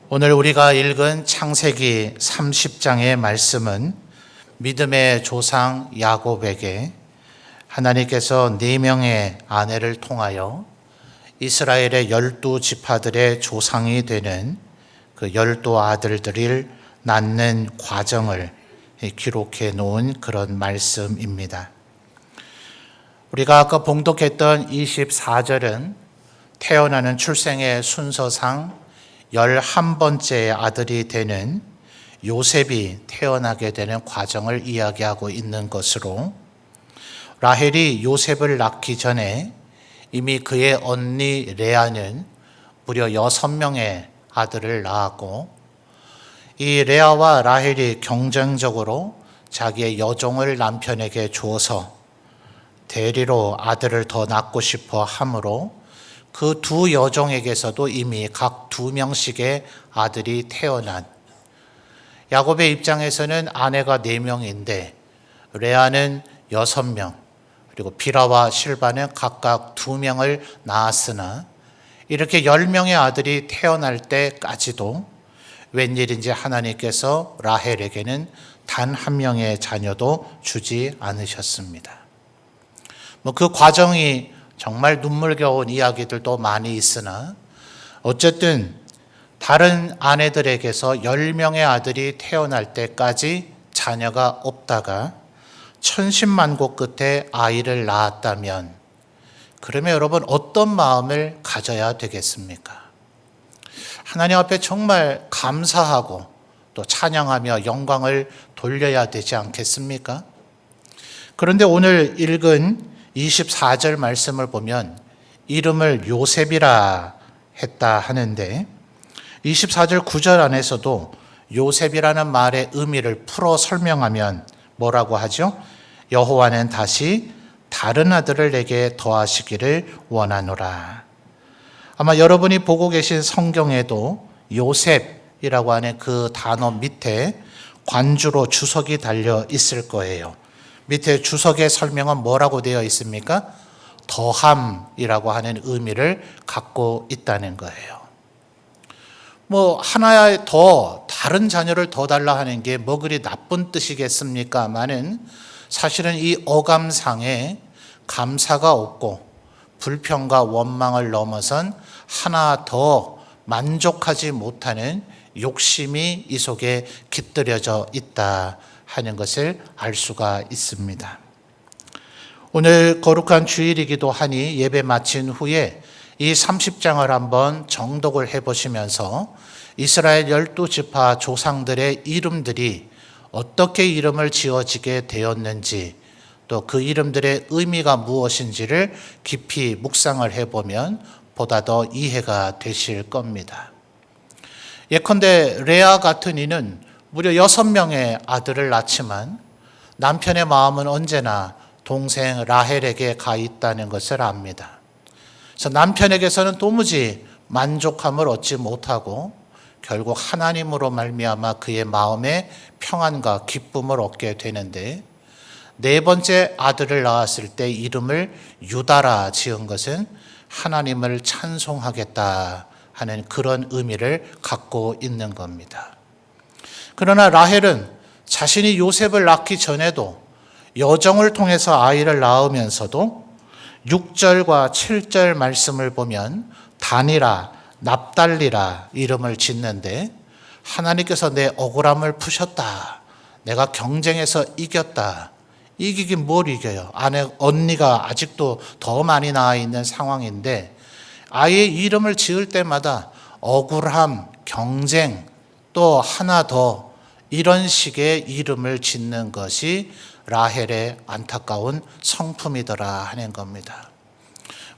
오늘 우리가 읽은 창세기 30장의 말씀은 믿음의 조상 야곱에게 하나님께서 4명의 아내를 통하여 이스라엘의 12지파들의 조상이 되는 그 12아들들을 낳는 과정을 기록해 놓은 그런 말씀입니다. 우리가 아까 봉독했던 24절은 태어나는 출생의 순서상 11번째 아들이 되는 요셉이 태어나게 되는 과정을 이야기하고 있는 것으로, 라헬이 요셉을 낳기 전에 이미 그의 언니 레아는 무려 6명의 아들을 낳았고, 이 레아와 라헬이 경쟁적으로 자기의 여종을 남편에게 주어서 대리로 아들을 더 낳고 싶어 하므로 그 두 여종에게서도 이미 각 2명씩의 아들이 태어난, 야곱의 입장에서는 아내가 4명인데 레아는 6명, 그리고 빌하와 실바는 각각 2명을 낳았으나 이렇게 10명의 아들이 태어날 때까지도 웬일인지 하나님께서 라헬에게는 단 1명의 자녀도 주지 않으셨습니다. 그 과정이 정말 눈물겨운 이야기들도 많이 있으나 어쨌든 다른 아내들에게서 10명의 아들이 태어날 때까지 자녀가 없다가 천신만고 끝에 아이를 낳았다면, 그러면 여러분 어떤 마음을 가져야 되겠습니까? 하나님 앞에 정말 감사하고 또 찬양하며 영광을 돌려야 되지 않겠습니까? 그런데 오늘 읽은 24절 말씀을 보면 이름을 요셉이라 했다 하는데, 24절 9절 안에서도 요셉이라는 말의 의미를 풀어 설명하면 뭐라고 하죠? 여호와는 다시 다른 아들을 내게 더하시기를 원하노라. 아마 여러분이 보고 계신 성경에도 요셉이라고 하는 그 단어 밑에 관주로 주석이 달려 있을 거예요. 밑에 주석의 설명은 뭐라고 되어 있습니까? 더함이라고 하는 의미를 갖고 있다는 거예요. 하나의 다른 자녀를 더 달라 하는 게 뭐 그리 나쁜 뜻이겠습니까마는, 사실은 이 어감상에 감사가 없고 불평과 원망을 넘어선 하나 더 만족하지 못하는 욕심이 이 속에 깃들여져 있다 하는 것을 알 수가 있습니다. 오늘 거룩한 주일이기도 하니 예배 마친 후에 이 30장을 한번 정독을 해보시면서 이스라엘 12지파 조상들의 이름들이 어떻게 이름을 지어지게 되었는지, 또 그 이름들의 의미가 무엇인지를 깊이 묵상을 해보면 보다 더 이해가 되실 겁니다. 예컨대 레아 같은 이는 무려 6명의 아들을 낳지만 남편의 마음은 언제나 동생 라헬에게 가 있다는 것을 압니다. 그래서 남편에게서는 도무지 만족함을 얻지 못하고 결국 하나님으로 말미암아 그의 마음에 평안과 기쁨을 얻게 되는데, 4번째 아들을 낳았을 때 이름을 유다라 지은 것은 하나님을 찬송하겠다 하는 그런 의미를 갖고 있는 겁니다. 그러나 라헬은 자신이 요셉을 낳기 전에도 여종을 통해서 아이를 낳으면서도 6절과 7절 말씀을 보면 단이라, 납달리라 이름을 짓는데, 하나님께서 내 억울함을 푸셨다, 내가 경쟁해서 이겼다. 이기긴 뭘 이겨요? 언니가 아직도 더 많이 나와 있는 상황인데 아이의 이름을 지을 때마다 억울함, 경쟁, 또 하나 더 이런 식의 이름을 짓는 것이 라헬의 안타까운 성품이더라 하는 겁니다.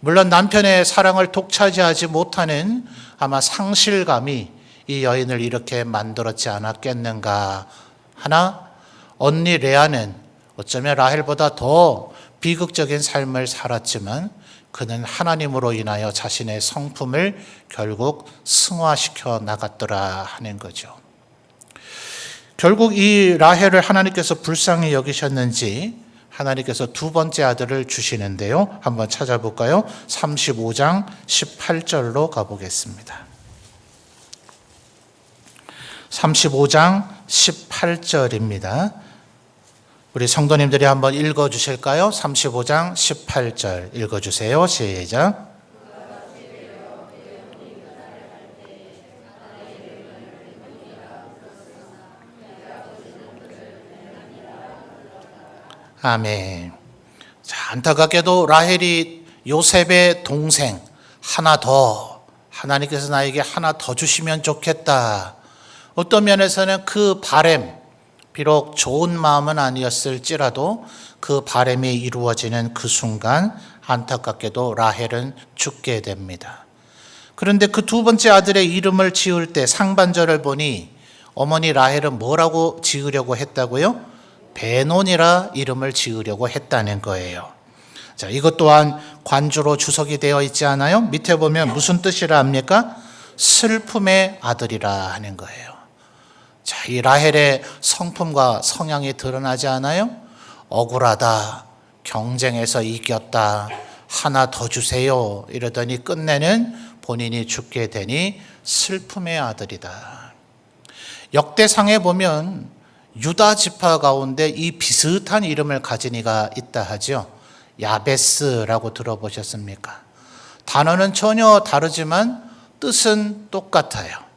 물론 남편의 사랑을 독차지하지 못하는 아마 상실감이 이 여인을 이렇게 만들었지 않았겠는가 하나, 언니 레아는 어쩌면 라헬보다 더 비극적인 삶을 살았지만 그는 하나님으로 인하여 자신의 성품을 결국 승화시켜 나갔더라 하는 거죠. 결국 이 라헬을 하나님께서 불쌍히 여기셨는지 하나님께서 2번째 아들을 주시는데요. 한번 찾아볼까요? 35장 18절로 가보겠습니다. 35장 18절입니다. 우리 성도님들이 한번 읽어주실까요? 35장 18절 읽어주세요. 시작. 아멘. 자, 안타깝게도 라헬이 요셉의 동생 하나 더, 하나님께서 나에게 하나 더 주시면 좋겠다. 어떤 면에서는 그 바람, 비록 좋은 마음은 아니었을지라도 그 바람이 이루어지는 그 순간 안타깝게도 라헬은 죽게 됩니다. 그런데 그 두 번째 아들의 이름을 지을 때 상반절을 보니 어머니 라헬은 뭐라고 지으려고 했다고요? 베논이라 이름을 지으려고 했다는 거예요. 자, 이것 또한 관주로 주석이 되어 있지 않아요? 밑에 보면 무슨 뜻이라 합니까? 슬픔의 아들이라 하는 거예요. 자, 이 라헬의 성품과 성향이 드러나지 않아요? 억울하다, 경쟁에서 이겼다, 하나 더 주세요 이러더니 끝내는 본인이 죽게 되니 슬픔의 아들이다. 역대상에 보면 유다 지파 가운데 이 비슷한 이름을 가진 이가 있다 하죠. 야베스라고 들어보셨습니까? 단어는 전혀 다르지만 뜻은 똑같아요.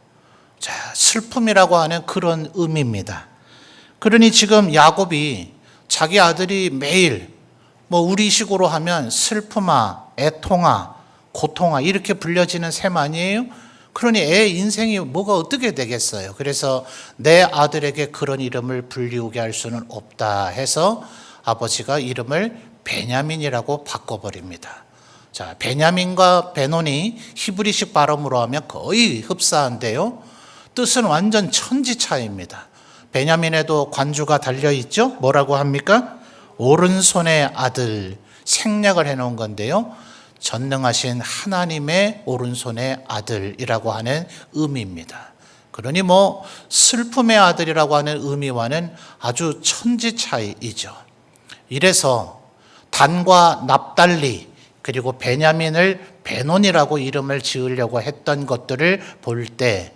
자, 슬픔이라고 하는 그런 의미입니다. 그러니 지금 야곱이 자기 아들이 매일 우리식으로 하면 슬픔아, 애통아, 고통아 이렇게 불려지는 셈 아니에요? 그러니 애 인생이 뭐가 어떻게 되겠어요? 그래서 내 아들에게 그런 이름을 불리우게 할 수는 없다 해서 아버지가 이름을 베냐민이라고 바꿔버립니다. 자, 베냐민과 베논이 히브리식 발음으로 하면 거의 흡사한데요. 뜻은 완전 천지 차이입니다. 베냐민에도 관주가 달려있죠. 뭐라고 합니까? 오른손의 아들, 생략을 해놓은 건데요. 전능하신 하나님의 오른손의 아들이라고 하는 의미입니다. 그러니 슬픔의 아들이라고 하는 의미와는 아주 천지 차이이죠. 이래서 단과 납달리 그리고 베냐민을 베논이라고 이름을 지으려고 했던 것들을 볼 때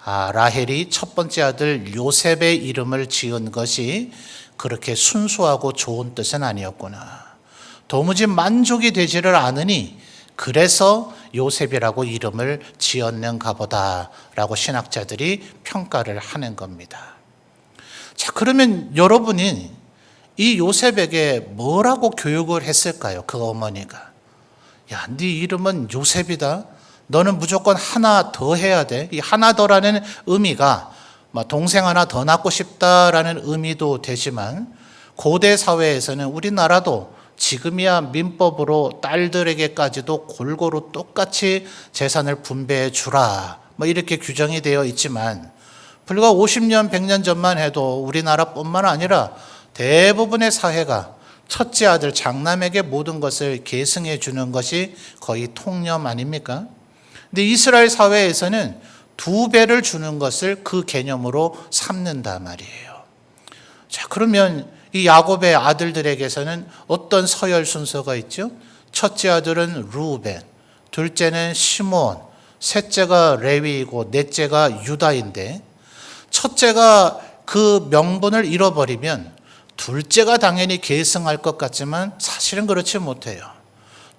라헬이 첫 번째 아들 요셉의 이름을 지은 것이 그렇게 순수하고 좋은 뜻은 아니었구나. 도무지 만족이 되지를 않으니 그래서 요셉이라고 이름을 지었는가 보다라고 신학자들이 평가를 하는 겁니다. 자, 그러면 여러분이 이 요셉에게 뭐라고 교육을 했을까요? 그 어머니가. 야, 네 이름은 요셉이다. 너는 무조건 하나 더 해야 돼. 이 하나 더라는 의미가 동생 하나 더 낳고 싶다라는 의미도 되지만 고대 사회에서는 우리나라도 지금이야 민법으로 딸들에게까지도 골고루 똑같이 재산을 분배해 주라 이렇게 규정이 되어 있지만 불과 50년, 100년 전만 해도 우리나라뿐만 아니라 대부분의 사회가 첫째 아들 장남에게 모든 것을 계승해 주는 것이 거의 통념 아닙니까? 근데 이스라엘 사회에서는 2배를 주는 것을 그 개념으로 삼는단 말이에요. 자, 그러면 이 야곱의 아들들에게서는 어떤 서열 순서가 있죠? 첫째 아들은 루벤, 둘째는 시몬, 셋째가 레위이고 넷째가 유다인데 첫째가 그 명분을 잃어버리면 둘째가 당연히 계승할 것 같지만 사실은 그렇지 못해요.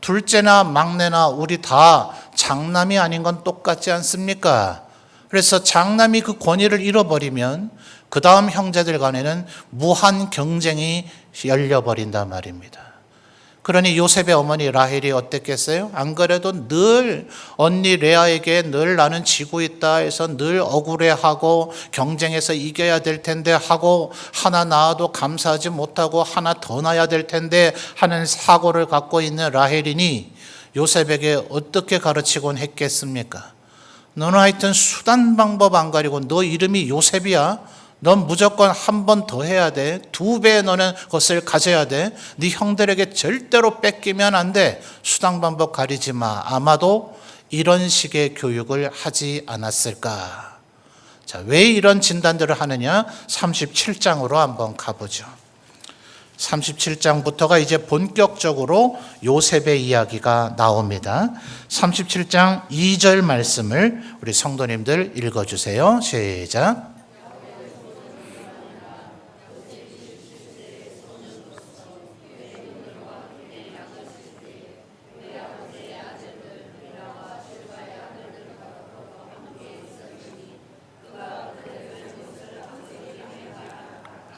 둘째나 막내나 우리 다 장남이 아닌 건 똑같지 않습니까? 그래서 장남이 그 권위를 잃어버리면 그 다음 형제들 간에는 무한 경쟁이 열려버린단 말입니다. 그러니 요셉의 어머니 라헬이 어땠겠어요? 안 그래도 늘 언니 레아에게 늘 나는 지고 있다 해서 늘 억울해하고 경쟁해서 이겨야 될 텐데 하고 하나 낳아도 감사하지 못하고 하나 더 낳아야 될 텐데 하는 사고를 갖고 있는 라헬이니 요셉에게 어떻게 가르치곤 했겠습니까? 너는 하여튼 수단 방법 안 가리고 너 이름이 요셉이야. 넌 무조건 한 번 더 해야 돼. 2배 너는 것을 가져야 돼. 네 형들에게 절대로 뺏기면 안 돼. 수단 방법 가리지 마. 아마도 이런 식의 교육을 하지 않았을까. 자, 왜 이런 진단들을 하느냐? 37장으로 한번 가보죠. 37장부터가 이제 본격적으로 요셉의 이야기가 나옵니다. 37장 2절 말씀을 우리 성도님들 읽어주세요. 시작.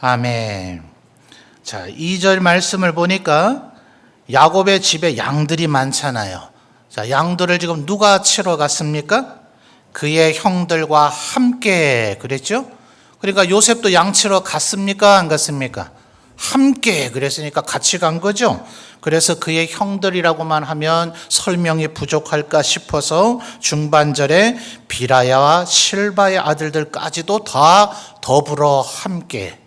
아멘. 자, 2절 말씀을 보니까 야곱의 집에 양들이 많잖아요. 자, 양들을 지금 누가 치러 갔습니까? 그의 형들과 함께 그랬죠? 그러니까 요셉도 양 치러 갔습니까? 안 갔습니까? 함께 그랬으니까 같이 간 거죠. 그래서 그의 형들이라고만 하면 설명이 부족할까 싶어서 중반절에 비라야와 실바의 아들들까지도 다 더불어 함께,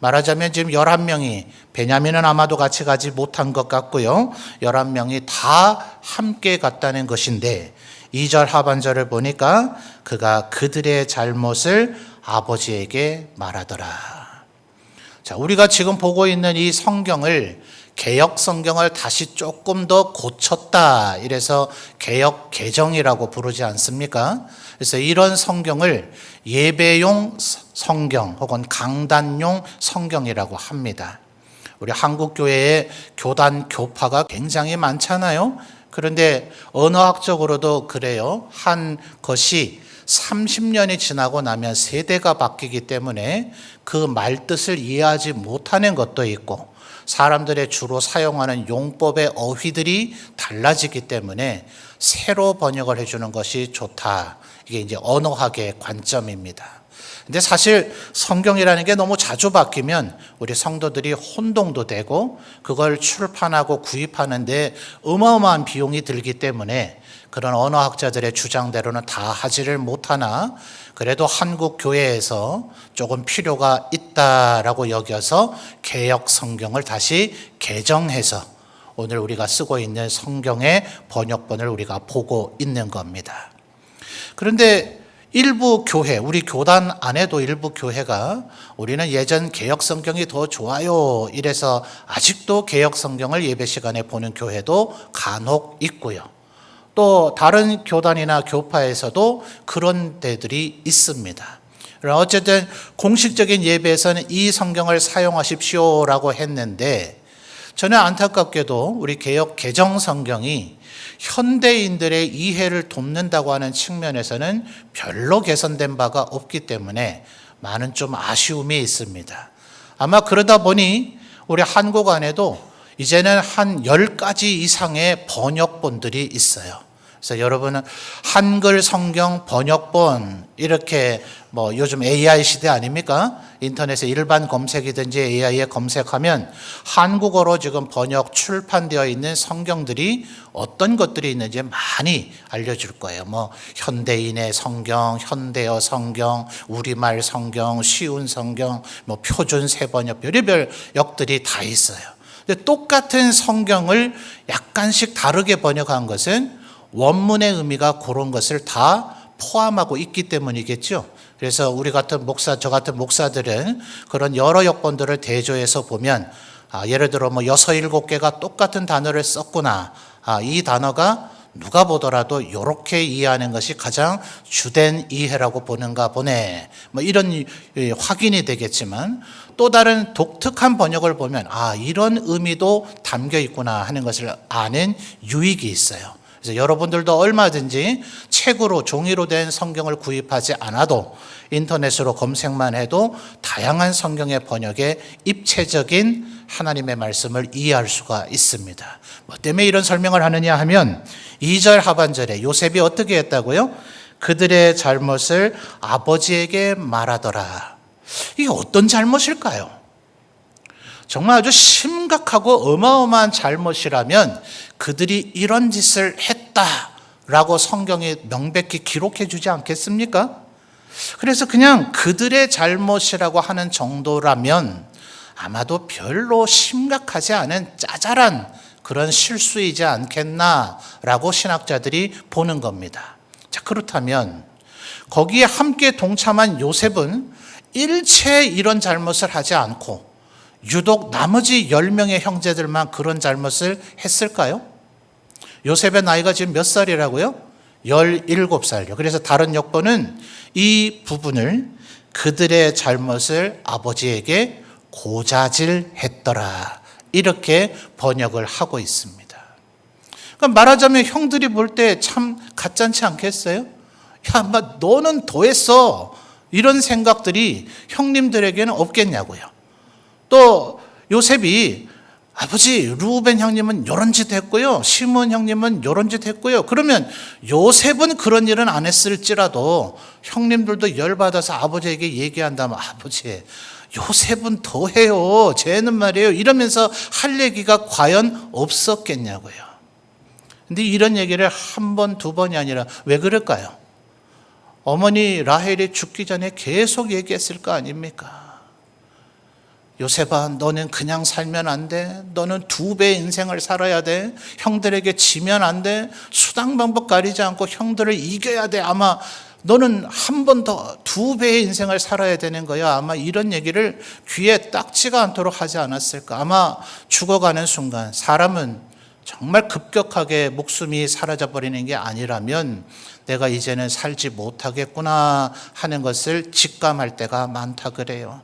말하자면 지금 11명이, 베냐민은 아마도 같이 가지 못한 것 같고요. 11명이 다 함께 갔다는 것인데 2절 하반절을 보니까 그가 그들의 잘못을 아버지에게 말하더라. 자, 우리가 지금 보고 있는 이 성경을 개역 성경을 다시 조금 더 고쳤다. 이래서 개역 개정이라고 부르지 않습니까? 그래서 이런 성경을 예배용 성경 혹은 강단용 성경이라고 합니다. 우리 한국 교회에 교단 교파가 굉장히 많잖아요. 그런데 언어학적으로도 그래요. 한 것이 30년이 지나고 나면 세대가 바뀌기 때문에 그 말뜻을 이해하지 못하는 것도 있고, 사람들의 주로 사용하는 용법의 어휘들이 달라지기 때문에 새로 번역을 해주는 것이 좋다. 이게 이제 언어학의 관점입니다. 근데 사실 성경이라는 게 너무 자주 바뀌면 우리 성도들이 혼동도 되고 그걸 출판하고 구입하는데 어마어마한 비용이 들기 때문에 그런 언어학자들의 주장대로는 다 하지를 못하나 그래도 한국 교회에서 조금 필요가 있다라고 여겨서 개역 성경을 다시 개정해서 오늘 우리가 쓰고 있는 성경의 번역본을 우리가 보고 있는 겁니다. 그런데 일부 교회, 우리 교단 안에도 일부 교회가 우리는 예전 개역 성경이 더 좋아요 이래서 아직도 개역 성경을 예배 시간에 보는 교회도 간혹 있고요. 또 다른 교단이나 교파에서도 그런 데들이 있습니다. 어쨌든 공식적인 예배에서는 이 성경을 사용하십시오라고 했는데, 저는 안타깝게도 우리 개역 개정 성경이 현대인들의 이해를 돕는다고 하는 측면에서는 별로 개선된 바가 없기 때문에 많은 좀 아쉬움이 있습니다. 아마 그러다 보니 우리 한국 안에도 이제는 한 10가지 이상의 번역본들이 있어요. 그래서 여러분은 한글 성경 번역본, 이렇게 뭐 요즘 AI 시대 아닙니까? 인터넷에 일반 검색이든지 AI에 검색하면 한국어로 지금 번역 출판되어 있는 성경들이 어떤 것들이 있는지 많이 알려줄 거예요. 뭐 현대인의 성경, 현대어 성경, 우리말 성경, 쉬운 성경, 뭐 표준 세번역, 별의별 역들이 다 있어요. 근데 똑같은 성경을 약간씩 다르게 번역한 것은 원문의 의미가 그런 것을 다 포함하고 있기 때문이겠죠. 그래서 우리 같은 목사, 저 같은 목사들은 그런 여러 역본들을 대조해서 보면 예를 들어 뭐 6, 7개가 똑같은 단어를 썼구나. 이 단어가 누가 보더라도 이렇게 이해하는 것이 가장 주된 이해라고 보는가 보네. 뭐 이런 확인이 되겠지만, 또 다른 독특한 번역을 보면 이런 의미도 담겨 있구나 하는 것을 아는 유익이 있어요. 그래서 여러분들도 얼마든지 책으로 종이로 된 성경을 구입하지 않아도 인터넷으로 검색만 해도 다양한 성경의 번역에 입체적인 하나님의 말씀을 이해할 수가 있습니다. 뭐 때문에 이런 설명을 하느냐 하면 2절 하반절에 요셉이 어떻게 했다고요? 그들의 잘못을 아버지에게 말하더라. 이게 어떤 잘못일까요? 정말 아주 심각하고 어마어마한 잘못이라면 그들이 이런 짓을 했다라고 성경이 명백히 기록해 주지 않겠습니까? 그래서 그냥 그들의 잘못이라고 하는 정도라면 아마도 별로 심각하지 않은 짜잘한 그런 실수이지 않겠나라고 신학자들이 보는 겁니다. 자, 그렇다면 거기에 함께 동참한 요셉은 일체 이런 잘못을 하지 않고 유독 나머지 10명의 형제들만 그런 잘못을 했을까요? 요셉의 나이가 지금 몇 살이라고요? 17살이요. 그래서 다른 역본은 이 부분을 그들의 잘못을 아버지에게 고자질했더라, 이렇게 번역을 하고 있습니다. 그러니까 말하자면 형들이 볼 때 참 가짠치 않겠어요? 야, 막 너는 더했어, 이런 생각들이 형님들에게는 없겠냐고요. 또 요셉이 아버지, 루벤 형님은 이런 짓 했고요, 시몬 형님은 이런 짓 했고요. 그러면 요셉은 그런 일은 안 했을지라도 형님들도 열받아서 아버지에게 얘기한다면, 아버지, 요셉은 더해요, 쟤는 말이에요, 이러면서 할 얘기가 과연 없었겠냐고요. 근데 이런 얘기를 한 번, 두 번이 아니라 왜 그럴까요? 어머니 라헬이 죽기 전에 계속 얘기했을 거 아닙니까? 요셉아, 너는 그냥 살면 안 돼. 너는 2배의 인생을 살아야 돼. 형들에게 지면 안 돼. 수단 방법 가리지 않고 형들을 이겨야 돼. 아마 너는 한 번 더 2배의 인생을 살아야 되는 거야. 아마 이런 얘기를 귀에 딱지가 않도록 하지 않았을까. 아마 죽어가는 순간 사람은 정말 급격하게 목숨이 사라져버리는 게 아니라면 내가 이제는 살지 못하겠구나 하는 것을 직감할 때가 많다 그래요.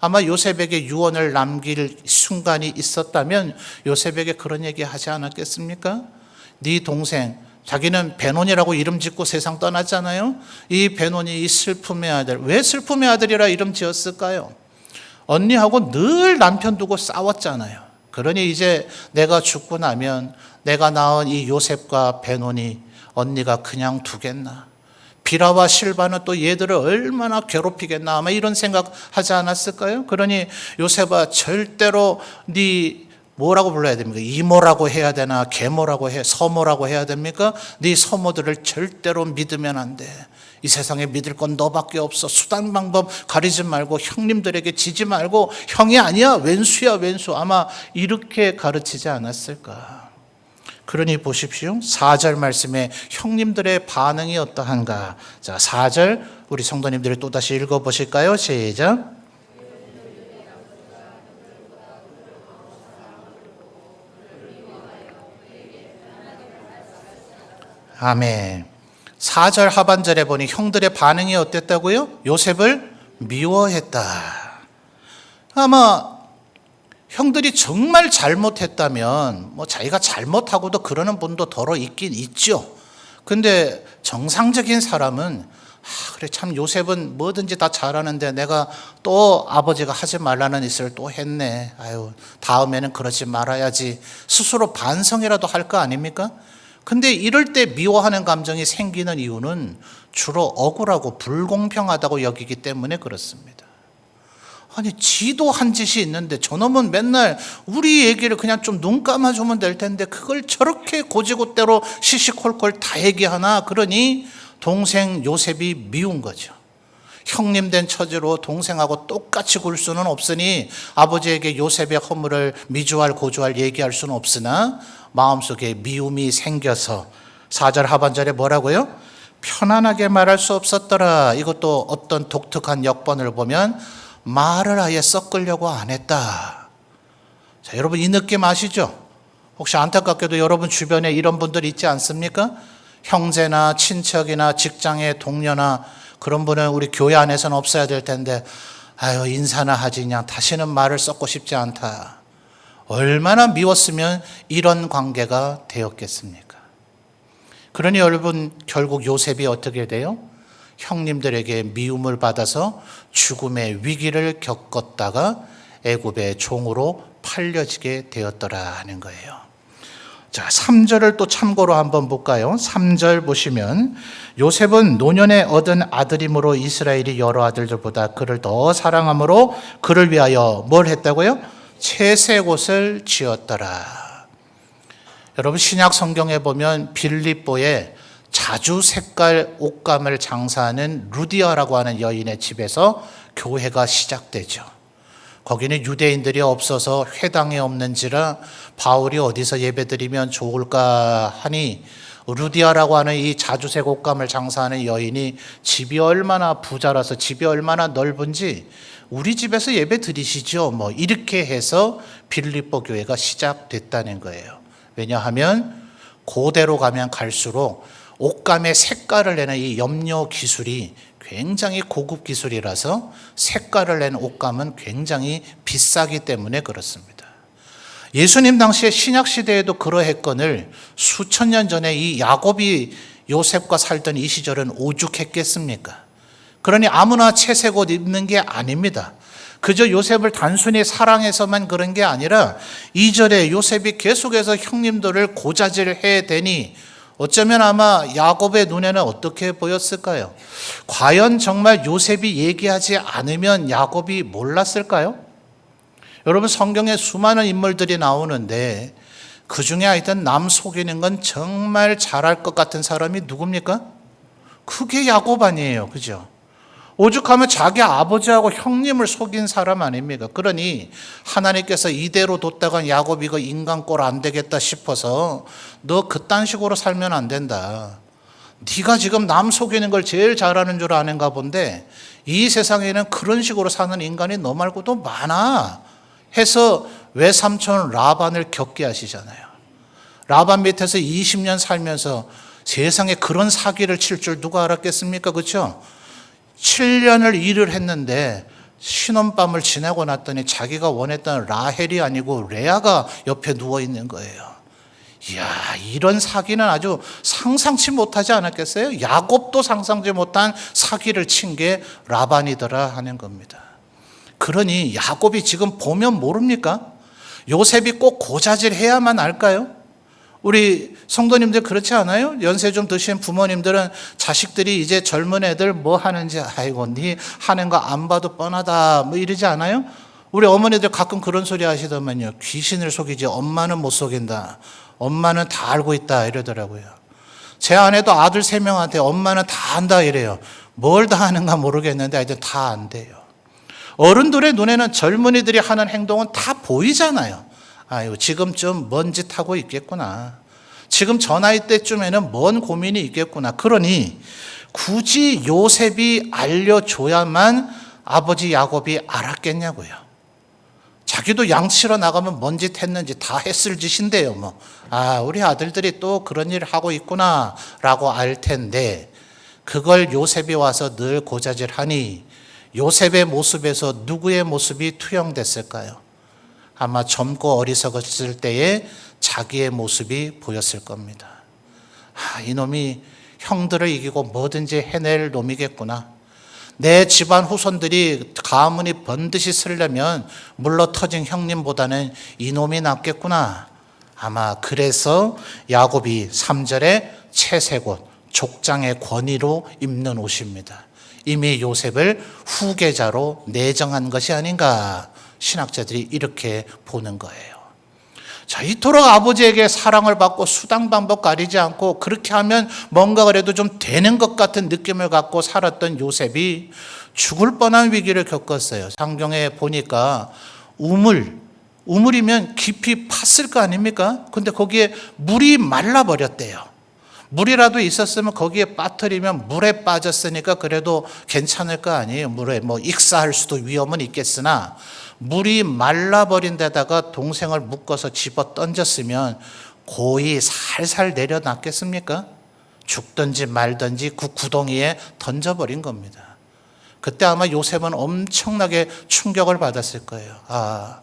아마 요셉에게 유언을 남길 순간이 있었다면 요셉에게 그런 얘기 하지 않았겠습니까? 네 동생, 자기는 베논이라고 이름 짓고 세상 떠났잖아요. 이 베논이 이 슬픔의 아들, 왜 슬픔의 아들이라 이름 지었을까요? 언니하고 늘 남편 두고 싸웠잖아요. 그러니 이제 내가 죽고 나면 내가 낳은 이 요셉과 베논이 언니가 그냥 두겠나? 비라와 실바는 또 얘들을 얼마나 괴롭히겠나, 아마 이런 생각하지 않았을까요? 그러니 요셉아, 절대로 네 뭐라고 불러야 됩니까? 이모라고 해야 되나, 계모라고 해, 서모라고 해야 됩니까? 네 서모들을 절대로 믿으면 안 돼. 이 세상에 믿을 건 너밖에 없어. 수단 방법 가리지 말고 형님들에게 지지 말고, 형이 아니야, 왼수야, 왼수. 아마 이렇게 가르치지 않았을까. 그러니 보십시오. 4절 말씀에 형님들의 반응이 어떠한가. 자, 4절 우리 성도님들이 또다시 읽어보실까요? 시작. 아멘. 4절 하반절에 보니 형들의 반응이 어땠다고요? 요셉을 미워했다. 아마 형들이 정말 잘못했다면 뭐 자기가 잘못하고도 그러는 분도 더러 있긴 있죠. 근데 정상적인 사람은 그래, 참 요셉은 뭐든지 다 잘하는데 내가 또 아버지가 하지 말라는 짓을 또 했네. 아유, 다음에는 그러지 말아야지. 스스로 반성이라도 할 거 아닙니까? 근데 이럴 때 미워하는 감정이 생기는 이유는 주로 억울하고 불공평하다고 여기기 때문에 그렇습니다. 아니, 지도 한 짓이 있는데 저놈은 맨날 우리 얘기를 그냥 좀 눈 감아주면 될 텐데 그걸 저렇게 고지고대로 시시콜콜 다 얘기하나. 그러니 동생 요셉이 미운 거죠. 형님 된 처지로 동생하고 똑같이 굴 수는 없으니 아버지에게 요셉의 허물을 미주알 고주알 얘기할 수는 없으나 마음속에 미움이 생겨서 4절 하반절에 뭐라고요? 편안하게 말할 수 없었더라. 이것도 어떤 독특한 역번을 보면 말을 아예 섞으려고 안 했다. 자, 여러분 이 느낌 아시죠? 혹시 안타깝게도 여러분 주변에 이런 분들 있지 않습니까? 형제나 친척이나 직장의 동료나 그런 분은 우리 교회 안에서는 없어야 될 텐데, 아유, 인사나 하지, 그냥 다시는 말을 섞고 싶지 않다. 얼마나 미웠으면 이런 관계가 되었겠습니까? 그러니 여러분, 결국 요셉이 어떻게 돼요? 형님들에게 미움을 받아서 죽음의 위기를 겪었다가 애굽의 종으로 팔려지게 되었더라 하는 거예요. 자, 3절을 또 참고로 한번 볼까요? 3절 보시면 요셉은 노년에 얻은 아들이므로 이스라엘이 여러 아들들보다 그를 더 사랑함으로 그를 위하여 뭘 했다고요? 채색옷을 지었더라. 여러분 신약 성경에 보면 빌립보에 자주 색깔 옷감을 장사하는 루디아라고 하는 여인의 집에서 교회가 시작되죠. 거기는 유대인들이 없어서 회당이 없는지라 바울이 어디서 예배드리면 좋을까 하니 루디아라고 하는 이 자주색 옷감을 장사하는 여인이 집이 얼마나 부자라서 집이 얼마나 넓은지 우리 집에서 예배 드리시죠. 뭐 이렇게 해서 빌립보 교회가 시작됐다는 거예요. 왜냐하면 고대로 가면 갈수록 옷감의 색깔을 내는 이 염료 기술이 굉장히 고급 기술이라서 색깔을 낸 옷감은 굉장히 비싸기 때문에 그렇습니다. 예수님 당시에 신약시대에도 그러했거늘 수천 년 전에 이 야곱이 요셉과 살던 이 시절은 오죽했겠습니까? 그러니 아무나 채색 옷 입는 게 아닙니다. 그저 요셉을 단순히 사랑해서만 그런 게 아니라 2절에 요셉이 계속해서 형님들을 고자질해 대니 어쩌면 아마 야곱의 눈에는 어떻게 보였을까요? 과연 정말 요셉이 얘기하지 않으면 야곱이 몰랐을까요? 여러분, 성경에 수많은 인물들이 나오는데 그 중에 하여튼 남 속이는 건 정말 잘할 것 같은 사람이 누굽니까? 그게 야곱 아니에요. 그죠? 오죽하면 자기 아버지하고 형님을 속인 사람 아닙니까? 그러니 하나님께서 이대로 뒀다간 야곱이 이거 인간 꼴 안 되겠다 싶어서 너 그딴 식으로 살면 안 된다. 네가 지금 남 속이는 걸 제일 잘하는 줄 아는가 본데 이 세상에는 그런 식으로 사는 인간이 너 말고도 많아 해서 외삼촌 라반을 겪게 하시잖아요. 라반 밑에서 20년 살면서 세상에 그런 사기를 칠 줄 누가 알았겠습니까? 그렇죠? 7년을 일을 했는데 신혼밤을 지내고 났더니 자기가 원했던 라헬이 아니고 레아가 옆에 누워 있는 거예요. 이야, 이런 사기는 아주 상상치 못하지 않았겠어요? 야곱도 상상치 못한 사기를 친 게 라반이더라 하는 겁니다. 그러니 야곱이 지금 보면 모릅니까? 요셉이 꼭 고자질해야만 알까요? 우리 성도님들 그렇지 않아요? 연세 좀 드신 부모님들은 자식들이 이제 젊은 애들 뭐 하는지 아이고 네 하는 거 안 봐도 뻔하다 뭐 이러지 않아요? 우리 어머니들 가끔 그런 소리 하시더만요. 귀신을 속이지 엄마는 못 속인다. 엄마는 다 알고 있다 이러더라고요. 제 아내도 아들 3명한테 엄마는 다 안다 이래요. 뭘 다 하는가 모르겠는데 하여튼 다 안대요. 어른들의 눈에는 젊은이들이 하는 행동은 다 보이잖아요. 아유, 지금쯤 뭔 짓 하고 있겠구나. 지금 저 나이 때쯤에는 뭔 고민이 있겠구나. 그러니 굳이 요셉이 알려줘야만 아버지 야곱이 알았겠냐고요. 자기도 양치러 나가면 뭔 짓 했는지 다 했을 짓인데요. 뭐. 아, 우리 아들들이 또 그런 일을 하고 있구나 라고 알 텐데 그걸 요셉이 와서 늘 고자질하니 요셉의 모습에서 누구의 모습이 투영됐을까요? 아마 젊고 어리석었을 때에 자기의 모습이 보였을 겁니다. 아, 이놈이 형들을 이기고 뭐든지 해낼 놈이겠구나. 내 집안 후손들이 가문이 번듯이 쓰려면 물러 터진 형님보다는 이놈이 낫겠구나. 아마 그래서 야곱이 3절에 채색옷, 족장의 권위로 입는 옷입니다. 이미 요셉을 후계자로 내정한 것이 아닌가 신학자들이 이렇게 보는 거예요. 자, 이토록 아버지에게 사랑을 받고 수당 방법 가리지 않고 그렇게 하면 뭔가 그래도 좀 되는 것 같은 느낌을 갖고 살았던 요셉이 죽을 뻔한 위기를 겪었어요. 성경에 보니까 우물이면 깊이 팠을 거 아닙니까? 근데 거기에 물이 말라버렸대요. 물이라도 있었으면 거기에 빠뜨리면 물에 빠졌으니까 그래도 괜찮을 거 아니에요. 물에 뭐 익사할 수도 위험은 있겠으나 물이 말라버린 데다가 동생을 묶어서 집어 던졌으면 고이 살살 내려놨겠습니까? 죽든지 말든지 그 구덩이에 던져버린 겁니다. 그때 아마 요셉은 엄청나게 충격을 받았을 거예요. 아,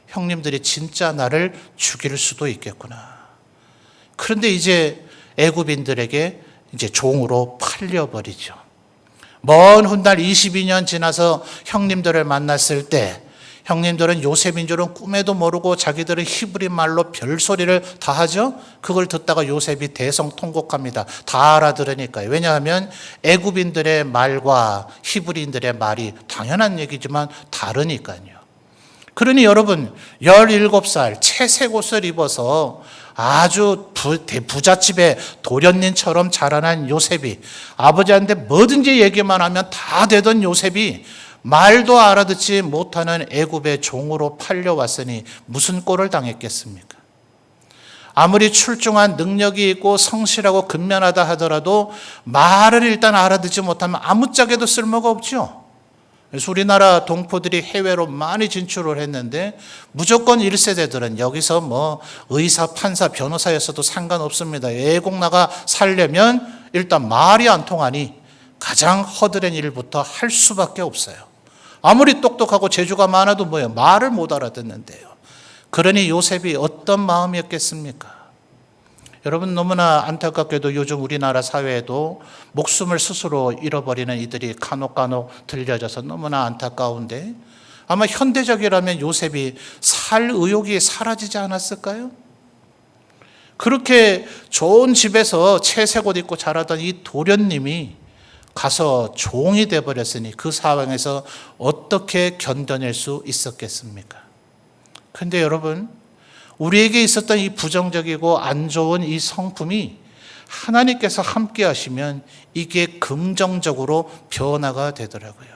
형님들이 진짜 나를 죽일 수도 있겠구나. 그런데 이제 애굽인들에게 이제 종으로 팔려버리죠. 먼 훗날 22년 지나서 형님들을 만났을 때 형님들은 요셉인 줄은 꿈에도 모르고 자기들은 히브리 말로 별소리를 다 하죠. 그걸 듣다가 요셉이 대성통곡합니다. 다 알아들으니까요. 왜냐하면 애굽인들의 말과 히브리인들의 말이 당연한 얘기지만 다르니까요. 그러니 여러분 17살 채색 옷을 입어서 아주 부잣집의 도련님처럼 자라난 요셉이 아버지한테 뭐든지 얘기만 하면 다 되던 요셉이 말도 알아듣지 못하는 애굽의 종으로 팔려왔으니 무슨 꼴을 당했겠습니까? 아무리 출중한 능력이 있고 성실하고 근면하다 하더라도 말을 일단 알아듣지 못하면 아무짝에도 쓸모가 없죠. 그래서 우리나라 동포들이 해외로 많이 진출을 했는데 무조건 1세대들은 여기서 뭐 의사, 판사, 변호사였어도 상관없습니다. 외국 나가 살려면 일단 말이 안 통하니 가장 허드렛 일부터 할 수밖에 없어요. 아무리 똑똑하고 재주가 많아도 뭐예요? 말을 못 알아듣는데요. 그러니 요셉이 어떤 마음이었겠습니까? 여러분, 너무나 안타깝게도 요즘 우리나라 사회에도 목숨을 스스로 잃어버리는 이들이 간혹 들려져서 너무나 안타까운데, 아마 현대적이라면 요셉이 살 의욕이 사라지지 않았을까요? 그렇게 좋은 집에서 채색 옷 입고 자라던 이 도련님이 가서 종이 되어버렸으니 그 상황에서 어떻게 견뎌낼 수 있었겠습니까? 그런데 여러분, 우리에게 있었던 이 부정적이고 안 좋은 이 성품이 하나님께서 함께 하시면 이게 긍정적으로 변화가 되더라고요.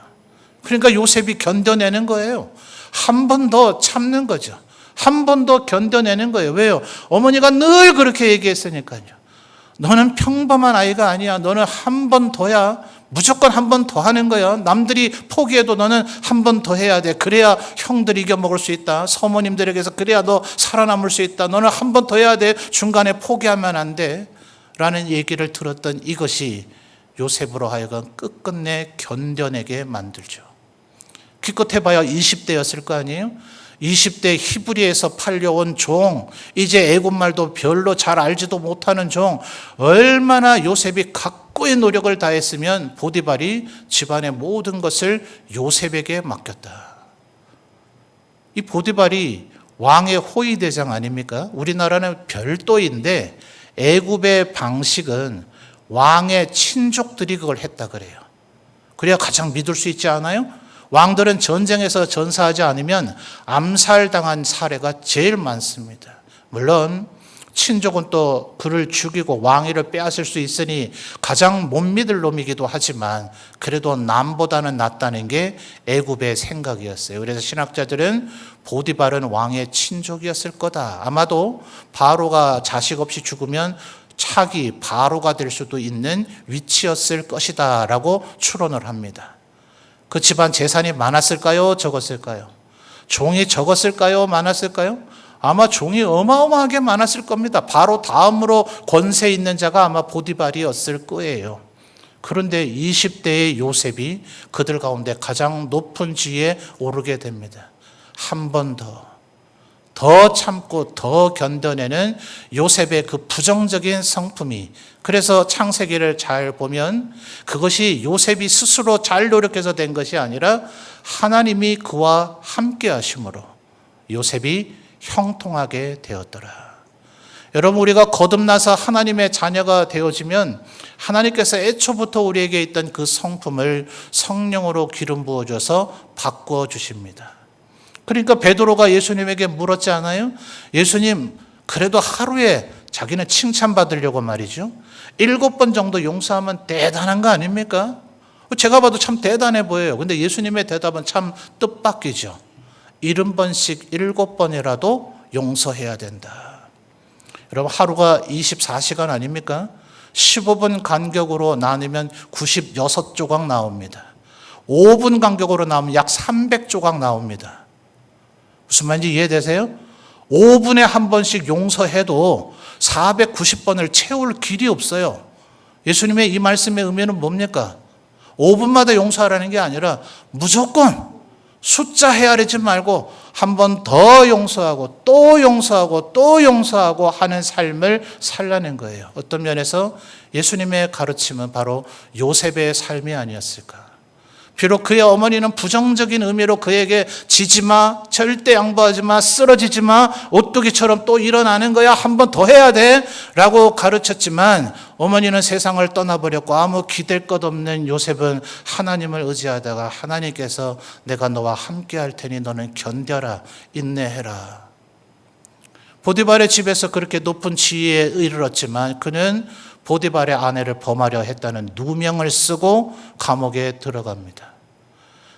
그러니까 요셉이 견뎌내는 거예요. 한 번 더 참는 거죠. 한 번 더 견뎌내는 거예요. 왜요? 어머니가 늘 그렇게 얘기했으니까요. 너는 평범한 아이가 아니야. 너는 한 번 더야. 무조건 한 번 더 하는 거야. 남들이 포기해도 너는 한 번 더 해야 돼. 그래야 형들 이겨먹을 수 있다. 사모님들에게서 그래야 너 살아남을 수 있다. 너는 한 번 더 해야 돼. 중간에 포기하면 안 돼. 라는 얘기를 들었던 이것이 요셉으로 하여금 끝끝내 견뎌내게 만들죠. 기껏 해봐야 20대였을 거 아니에요? 20대 히브리에서 팔려온 종, 이제 애국말도 별로 잘 알지도 못하는 종, 얼마나 요셉이 각고의 노력을 다했으면 보디발이 집안의 모든 것을 요셉에게 맡겼다. 이 보디발이 왕의 호위대장 아닙니까? 우리나라는 별도인데 애굽의 방식은 왕의 친족들이 그걸 했다 그래요. 그래야 가장 믿을 수 있지 않아요? 왕들은 전쟁에서 전사하지 않으면 암살당한 사례가 제일 많습니다. 물론 친족은 또 그를 죽이고 왕위를 빼앗을 수 있으니 가장 못 믿을 놈이기도 하지만 그래도 남보다는 낫다는 게 애굽의 생각이었어요. 그래서 신학자들은 보디발은 왕의 친족이었을 거다. 아마도 바로가 자식 없이 죽으면 차기 바로가 될 수도 있는 위치였을 것이다 라고 추론을 합니다. 그 집안 재산이 많았을까요? 적었을까요? 종이 적었을까요? 많았을까요? 아마 종이 어마어마하게 많았을 겁니다. 바로 다음으로 권세 있는 자가 아마 보디발이었을 거예요. 그런데 20대의 요셉이 그들 가운데 가장 높은 지위에 오르게 됩니다. 한 번 더 참고 더 견뎌내는 요셉의 그 부정적인 성품이, 그래서 창세기를 잘 보면 그것이 요셉이 스스로 잘 노력해서 된 것이 아니라 하나님이 그와 함께 하심으로 요셉이 형통하게 되었더라. 여러분, 우리가 거듭나서 하나님의 자녀가 되어지면 하나님께서 애초부터 우리에게 있던 그 성품을 성령으로 기름 부어줘서 바꾸어 주십니다. 그러니까 베드로가 예수님에게 물었지 않아요? 예수님, 그래도 하루에 자기는 칭찬받으려고 말이죠. 7번 정도 용서하면 대단한 거 아닙니까? 제가 봐도 참 대단해 보여요. 근데 예수님의 대답은 참 뜻밖이죠. 70번씩 7번이라도 용서해야 된다. 여러분, 하루가 24시간 아닙니까? 15분 간격으로 나누면 96조각 나옵니다. 5분 간격으로 나오면 약 300조각 나옵니다. 무슨 말인지 이해되세요? 5분에 한 번씩 용서해도 490번을 채울 길이 없어요. 예수님의 이 말씀의 의미는 뭡니까? 5분마다 용서하라는 게 아니라 무조건 숫자 헤아리지 말고 한 번 더 용서하고 또 용서하고 또 용서하고 하는 삶을 살라는 거예요. 어떤 면에서 예수님의 가르침은 바로 요셉의 삶이 아니었을까. 비록 그의 어머니는 부정적인 의미로 그에게 지지 마, 절대 양보하지 마, 쓰러지지 마, 오뚜기처럼 또 일어나는 거야, 한 번 더 해야 돼 라고 가르쳤지만 어머니는 세상을 떠나버렸고 아무 기댈 것 없는 요셉은 하나님을 의지하다가 하나님께서 내가 너와 함께 할 테니 너는 견뎌라, 인내해라. 보디발의 집에서 그렇게 높은 지위에 이르렀지만 그는 보디발의 아내를 범하려 했다는 누명을 쓰고 감옥에 들어갑니다.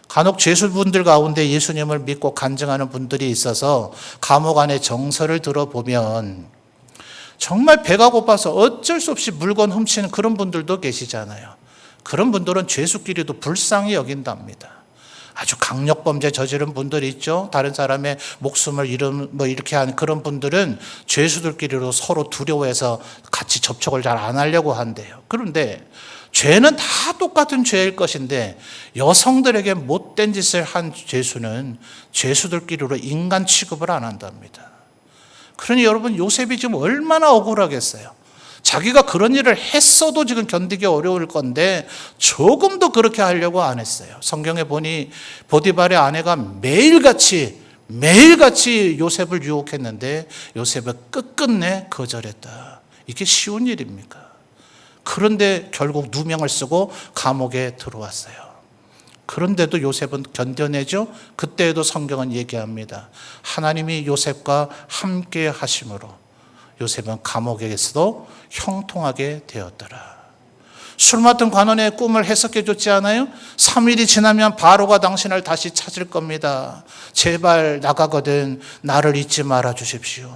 간혹 죄수분들 가운데 예수님을 믿고 간증하는 분들이 있어서 감옥 안에 정서를 들어보면 정말 배가 고파서 어쩔 수 없이 물건 훔치는 그런 분들도 계시잖아요. 그런 분들은 죄수끼리도 불쌍히 여긴답니다. 아주 강력범죄 저지른 분들이 있죠. 다른 사람의 목숨을 이렇게 한 그런 분들은 죄수들끼리로 서로 두려워해서 같이 접촉을 잘 안 하려고 한대요. 그런데 죄는 다 똑같은 죄일 것인데 여성들에게 못된 짓을 한 죄수는 죄수들끼리로 인간 취급을 안 한답니다. 그러니 여러분, 요셉이 지금 얼마나 억울하겠어요. 자기가 그런 일을 했어도 지금 견디기 어려울 건데 조금도 그렇게 하려고 안 했어요. 성경에 보니 보디발의 아내가 매일같이 요셉을 유혹했는데 요셉은 끝끝내 거절했다. 이게 쉬운 일입니까? 그런데 결국 누명을 쓰고 감옥에 들어왔어요. 그런데도 요셉은 견뎌내죠. 그때에도 성경은 얘기합니다. 하나님이 요셉과 함께 하심으로 요셉은 감옥에서도 형통하게 되었더라. 술 맡은 관원의 꿈을 해석해 줬지 않아요? 3일이 지나면 바로가 당신을 다시 찾을 겁니다. 제발 나가거든 나를 잊지 말아 주십시오.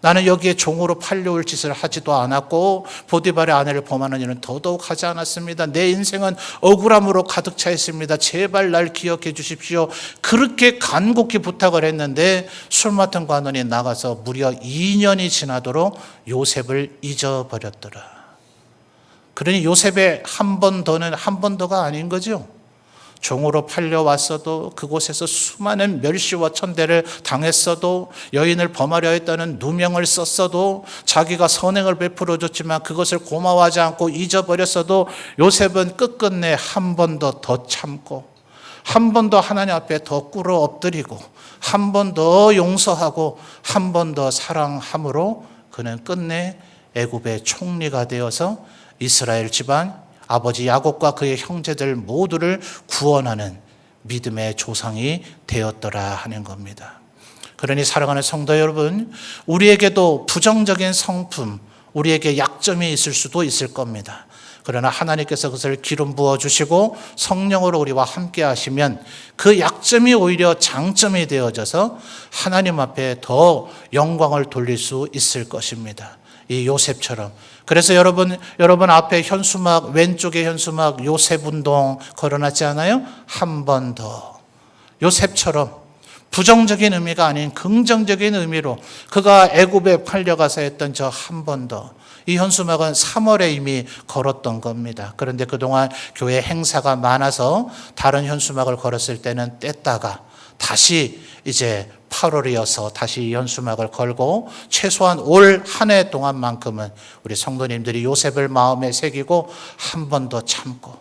나는 여기에 종으로 팔려올 짓을 하지도 않았고 보디발의 아내를 범하는 일은 더더욱 하지 않았습니다. 내 인생은 억울함으로 가득 차 있습니다. 제발 날 기억해 주십시오. 그렇게 간곡히 부탁을 했는데 술 맡은 관원이 나가서 무려 2년이 지나도록 요셉을 잊어버렸더라. 그러니 요셉의 한 번 더가 아닌 거죠. 종으로 팔려왔어도 그곳에서 수많은 멸시와 천대를 당했어도 여인을 범하려 했다는 누명을 썼어도 자기가 선행을 베풀어 줬지만 그것을 고마워하지 않고 잊어버렸어도 요셉은 끝끝내 한 번 더 참고 한 번 더 하나님 앞에 더 꿇어 엎드리고 한 번 더 용서하고 한 번 더 사랑함으로 그는 끝내 애굽의 총리가 되어서 이스라엘 집안 아버지 야곱과 그의 형제들 모두를 구원하는 믿음의 조상이 되었더라 하는 겁니다. 그러니 사랑하는 성도 여러분, 우리에게도 부정적인 성품, 우리에게 약점이 있을 수도 있을 겁니다. 그러나 하나님께서 그것을 기름 부어주시고 성령으로 우리와 함께 하시면 그 약점이 오히려 장점이 되어져서 하나님 앞에 더 영광을 돌릴 수 있을 것입니다. 이 요셉처럼. 그래서 여러분 앞에 현수막, 왼쪽에 현수막 요셉 운동 걸어놨지 않아요? 한 번 더. 요셉처럼 부정적인 의미가 아닌 긍정적인 의미로 그가 애굽에 팔려가서 했던 저 한 번 더. 이 현수막은 3월에 이미 걸었던 겁니다. 그런데 그동안 교회 행사가 많아서 다른 현수막을 걸었을 때는 뗐다가 다시 이제 8월이어서 다시 이 현수막을 걸고 최소한 올 한 해 동안만큼은 우리 성도님들이 요셉을 마음에 새기고 한 번 더 참고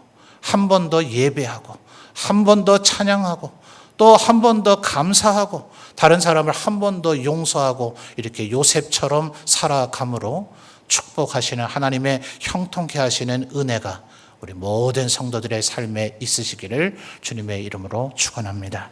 한 번 더 예배하고 한 번 더 찬양하고 또 한 번 더 감사하고 다른 사람을 한 번 더 용서하고 이렇게 요셉처럼 살아감으로 축복하시는 하나님의 형통케 하시는 은혜가 우리 모든 성도들의 삶에 있으시기를 주님의 이름으로 축원합니다.